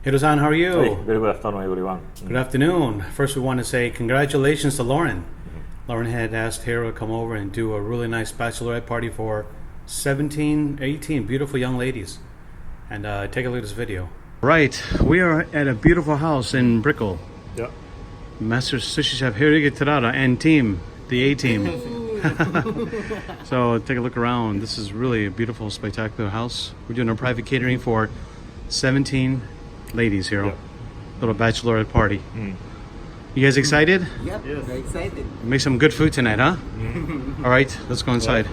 Hiro-san, how are you? Hey, very good afternoon, everyone. Good afternoon. First, we want to say congratulations to Lauren. Lauren had asked Hiro to come over and do a really nice bachelorette party for 17, 18 beautiful young ladies. And take a look at this video. Right, we are at a beautiful house in Brickell. Yeah. Master Sushi Chef Hiroyuki Terada and team, the A-team. So take a look around. This is really a beautiful, spectacular house. We're doing a private catering for 17 ladies here. Yeah. Little bachelorette party. You guys excited? Yep, yes. Very excited. Make some good food tonight, huh? All right, let's go inside.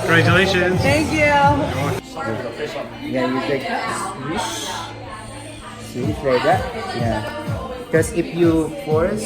Congratulations. Thank you. Yeah, you take swish. Swish like that. Yeah. Because if you force,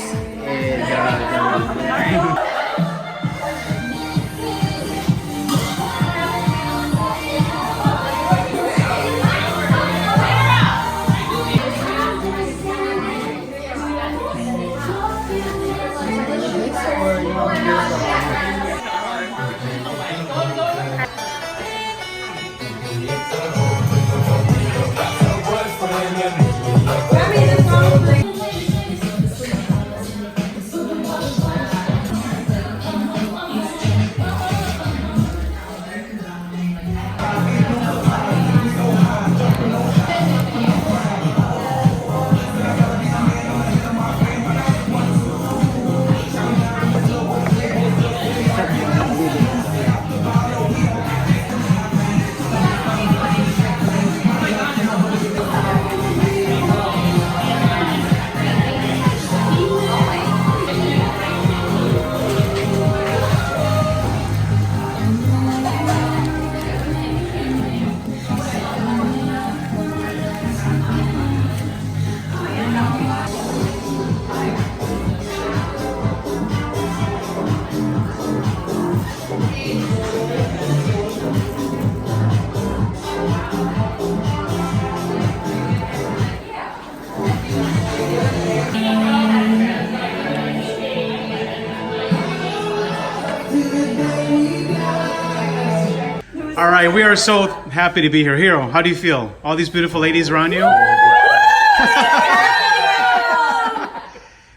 All right, we are so happy to be here. Hiro, how do you feel? All these beautiful ladies around you?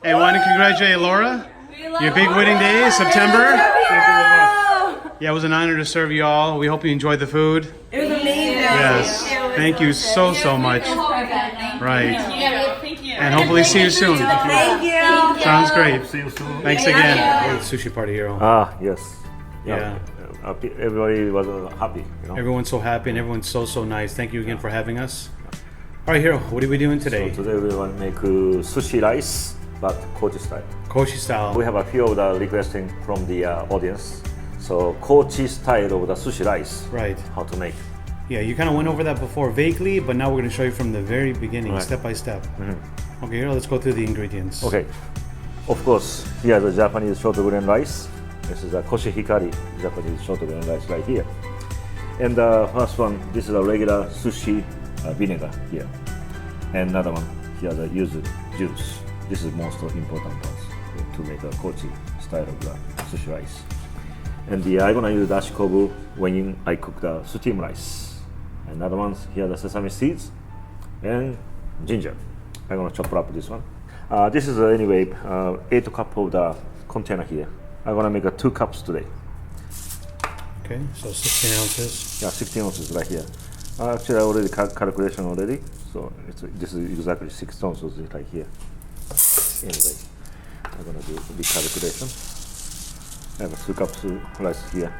Hey, want to congratulate Laura? Your big wedding day, September. Yeah, it was an honor to serve you all. We hope you enjoyed the food. It was amazing. Yes, thank you so much. Right. Thank you. And hopefully see you soon. Thank you. Sounds great. See you soon. Thanks again. Sushi party, Hiro. Ah, yes. Yeah. Everybody was happy, you know. Everyone's so happy and everyone's so nice. Thank you again for having us. All right, Hiro, what are we doing today? So today we want to make sushi rice, but Kochi style. Kochi style. We have a few of the requesting from the audience. So Kochi style of the sushi rice. Right. How to make. Yeah, you kind of went over that before vaguely, but now we're going to show you from the very beginning, Right. step by step. Okay, Hiro, let's go through the ingredients. Okay. Of course, here the Japanese short grain rice. This is a Koshi Hikari Japanese short grain rice right here. And the first one, this is a regular sushi vinegar here. And another one, here the yuzu juice. This is most important ones to make a Kochi style of the sushi rice. And I'm gonna use dashi kobu when I cook the steam rice. Another one, here the sesame seeds and ginger. I'm gonna chop up this one. This is anyway 8 cup of the container here. I'm gonna make 2 cups today. Okay, so 16 ounces. Yeah, 16 ounces right here. Actually, I already calculation already. So this is exactly 6 ounces right here. Anyway, I'm gonna do the calculation. I have 2 cups of rice here.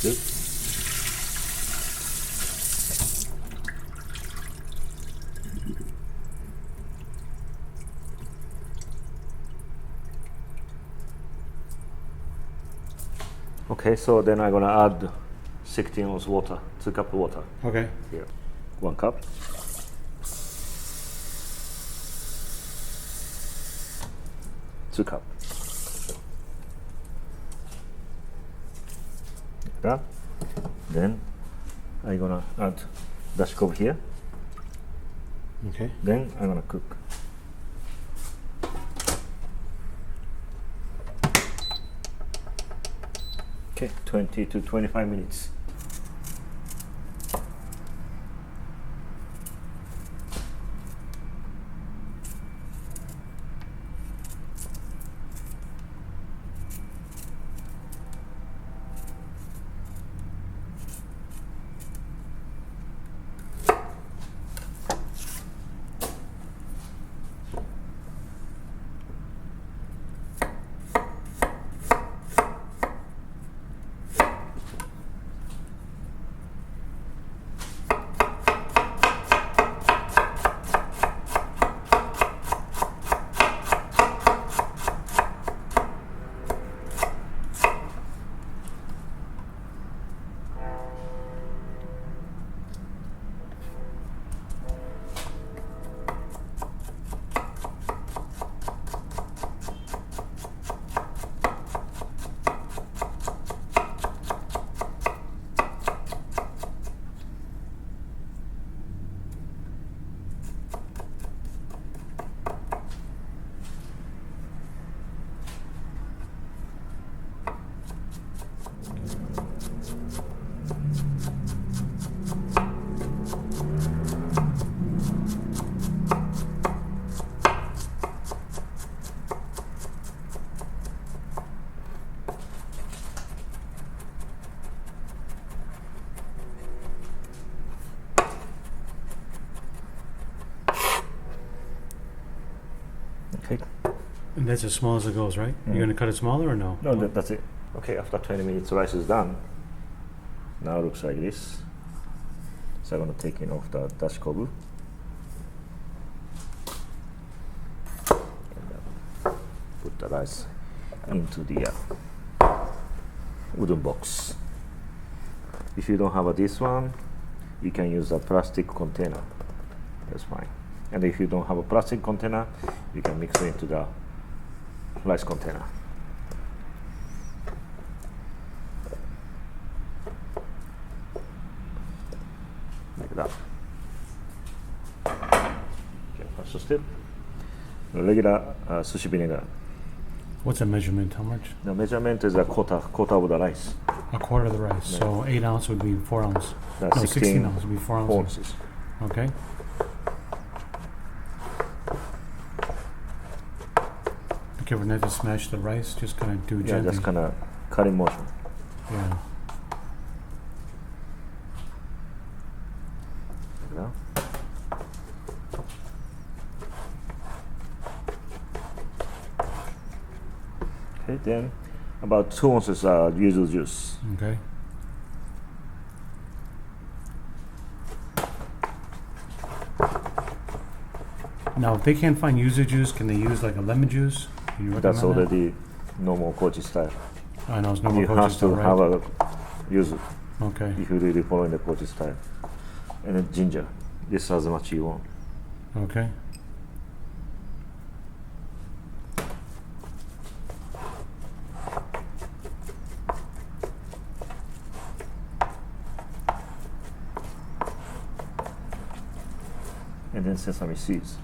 Good. Okay, so then I'm gonna add 16 ounce water, 2 cup of water. Okay. Here, 1 cup. Two cup. Like that. Then I'm gonna add dashikobu here. Okay. Then I'm gonna cook. Okay, 20 to 25 minutes. Okay. And that's as small as it goes, right? You're gonna cut it smaller or no? No, that's it. Okay, after 20 minutes, rice is done. Now it looks like this. So I'm gonna take it off the dashikobu. And put the rice into the wooden box. If you don't have this one, you can use a plastic container. That's fine. And if you don't have a plastic container, you can mix it into the rice container. Like that. Okay, first step. Regular sushi vinegar. What's the measurement? How much? The measurement is a quarter of the rice. A quarter of the rice. Yeah. So 8 ounce would be 4 ounce. That's No, 16 ounce would be 4 ounces. ounces. Okay. Be careful not to smash the rice. Just kind of do Yeah, gently. just kind of cutting motion. Yeah. Like that. Okay, then about 2 ounces yuzu juice. Okay. Now, if they can't find yuzu juice, can they use like a lemon juice? Can you recommend That's that? already normal Kochi style. I know it's normal You Kochi have style, to right? have a yuzu Okay. if you really following the Kochi style. And then ginger. This as much you want. Okay. And then sesame seeds.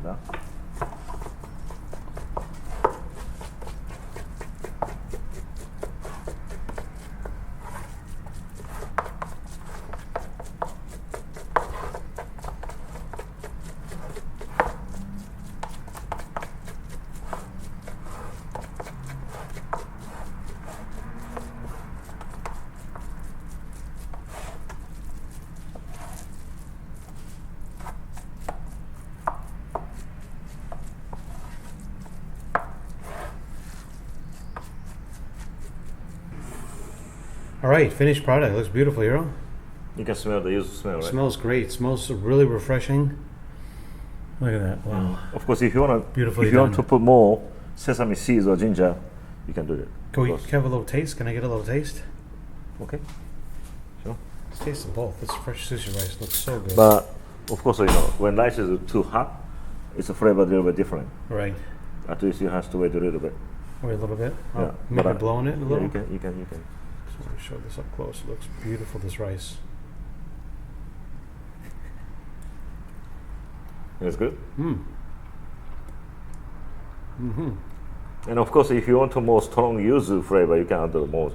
Like that. All right, finished product. Looks beautiful, Hiro. You can smell the yuzu smell, right? Smells great. Smells really refreshing. Look at that. Wow. Of course, if you want to, Beautifully if you want done. to put more sesame seeds or ginger, you can do it. Can we Of course. have a little taste? Can I get a little taste? Okay. Sure. Let's taste them both. This fresh sushi rice looks so good. But of course, when rice is too hot, it's a flavor a little bit different. Right. At least you have to wait a little bit. Wait a little bit. Yeah, Oh, maybe but blowing it a little. Yeah, you can. So let me show this up close. It looks beautiful, this rice. It's good. Mm. Mm-hmm. And of course, if you want a more strong yuzu flavor, you can add more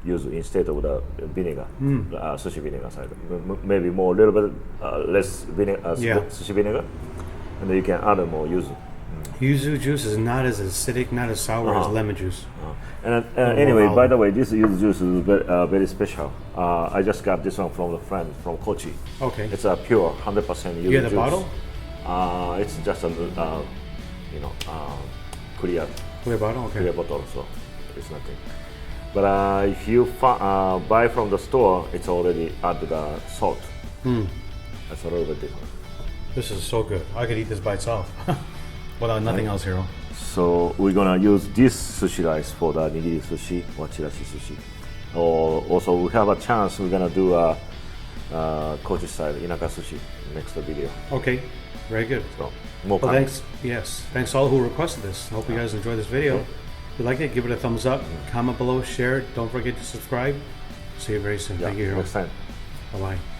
yuzu instead of the vinegar, sushi vinegar side. Maybe more, a little bit less vinegar, Yeah. sushi vinegar, and then you can add more yuzu. Yuzu juice is not as acidic, not as sour as Uh-huh. lemon juice. And more anyway, by olive. the way, this yuzu juice is very special. I just got this one from a friend from Kochi. Okay. It's a pure 100% yuzu You get the juice. bottle? It's just a clear Clear bottle? Okay. clear bottle, so it's nothing. But if you buy from the store, it's already added salt. That's a little bit different. This is so good. I could eat this by itself. Without nothing else, Hiro. So we're gonna use this sushi rice for the nigiri sushi or chirashi sushi. Or also we have a chance we're gonna do a Kochi style inaka sushi next video. Okay. Very good. So more Well, coming. thanks. Yes. Thanks to all who requested this. Hope you guys enjoyed this video. If you like it, give it a thumbs up. Comment below, share it. Don't forget to subscribe. See you very soon. Yeah, Thank you, Hiro. next time. Bye-bye.